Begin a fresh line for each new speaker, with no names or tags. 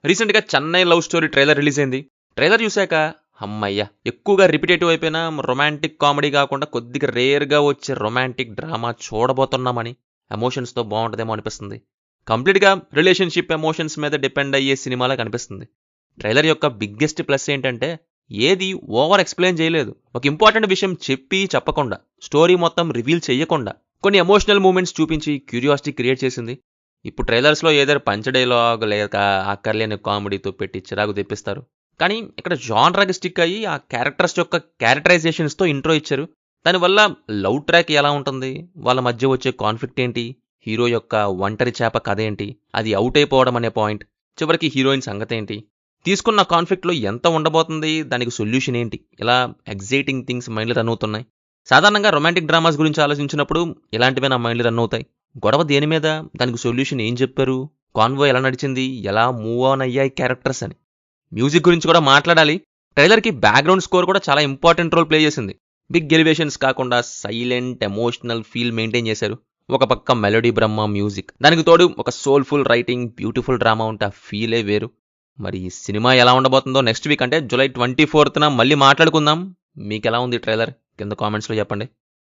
రీసెంట్‌గా 'Chennai love story' trailer release అయింది. Trailer చూసాక హమ్మయ్య! ఎక్కువగా రిపిటేటివ్ అయిపోయిన రొమాంటిక్ కామెడీ గాకుండా కొద్దిగా రేర్‌గా వచ్చే రొమాంటిక్ డ్రామా చూడబోతున్నామని ఎమోషన్స్‌తో బావుంటదేమో అనిపిస్తుంది. కంప్లీట్‌గా రిలేషన్‌షిప్ ఎమోషన్స్ మీద డిపెండ్ అయ్యే సినిమాలా కనిపిస్తుంది. ట్రైలర్ యొక్క బిగ్గెస్ట్ ప్లస్ ఏంటంటే ఏది ఓవర్ ఎక్స్‌ప్లెయిన్ చేయలేదు. ఒక ఇంపార్టెంట్ విషయం చెప్పకుండా, స్టోరీ మొత్తం రివీల్ చెయ్యకుండా కొన్ని ఎమోషనల్ మూమెంట్స్ చూపించి క్యూరియాసిటీ క్రియేట్ చేసింది. ఇప్పుడు ట్రైలర్స్‌లో ఏదో పంచ్ డైలాగ్ లేక అక్కర్లేని కామెడీతో పెట్టి చిరాకు తెప్పిస్తారు. కానీ ఇక్కడ జాన్రాకి స్టిక్ అయ్యి ఆ క్యారెక్టర్స్ యొక్క క్యారెక్టరైజేషన్స్‌తో ఇంట్రో ఇచ్చారు. దానివల్ల లవ్ ట్రాక్ ఎలా ఉంటుంది? వాళ్ళ మధ్య వచ్చే కాన్ఫ్లిక్ట్ ఏంటి? హీరో యొక్క ఒంటరి చేప కథ ఏంటి? అది ఔట్ అయిపోవడం అనే పాయింట్. చివరికి హీరోయిన్ సంగతేంటి? తీసుకున్న కాన్ఫ్లిక్ట్‌లో ఎంత ఉండబోతుంది? దానికి సొల్యూషన్ ఏంటి? ఇలా ఎక్సైటింగ్ థింగ్స్ మైండ్‌లో రన్ అవుతున్నాయి. సాధారణంగా రొమాంటిక్ డ్రామాస్ గురించి ఆలోచించినప్పుడు ఇలాంటివే నా మైండ్‌లో రన్ అవుతాయి. గొడవ దేని మీద? దానికి సొల్యూషన్ ఏం చెప్పారు? కాన్వో ఎలా నడిచింది? ఎలా మూవ్ ఆన్ అయ్యాయి క్యారెక్టర్స్ అని. మ్యూజిక్ గురించి కూడా మాట్లాడాలి. ట్రైలర్‌కి బ్యాక్‌గ్రౌండ్ స్కోర్ కూడా చాలా ఇంపార్టెంట్ రోల్ ప్లే చేసింది. బిగ్ ఎలివేషన్స్ కాకుండా సైలెంట్, ఎమోషనల్ ఫీల్ మెయింటైన్ చేశారు. ఒక పక్క మెలోడీ బ్రహ్మ మ్యూజిక్. దానికి తోడు ఒక సోల్‌ఫుల్ రైటింగ్, బ్యూటిఫుల్ డ్రామా ఉంటే ఆ ఫీలే వేరు. మరి ఈ సినిమా ఎలా ఉండబోతుందో నెక్స్ట్ వీక్ అంటే జూలై 24న మళ్ళీ మాట్లాడుకుందాం. మీకెలా ఉంది ట్రైలర్? కింద కామెంట్స్‌లో చెప్పండి.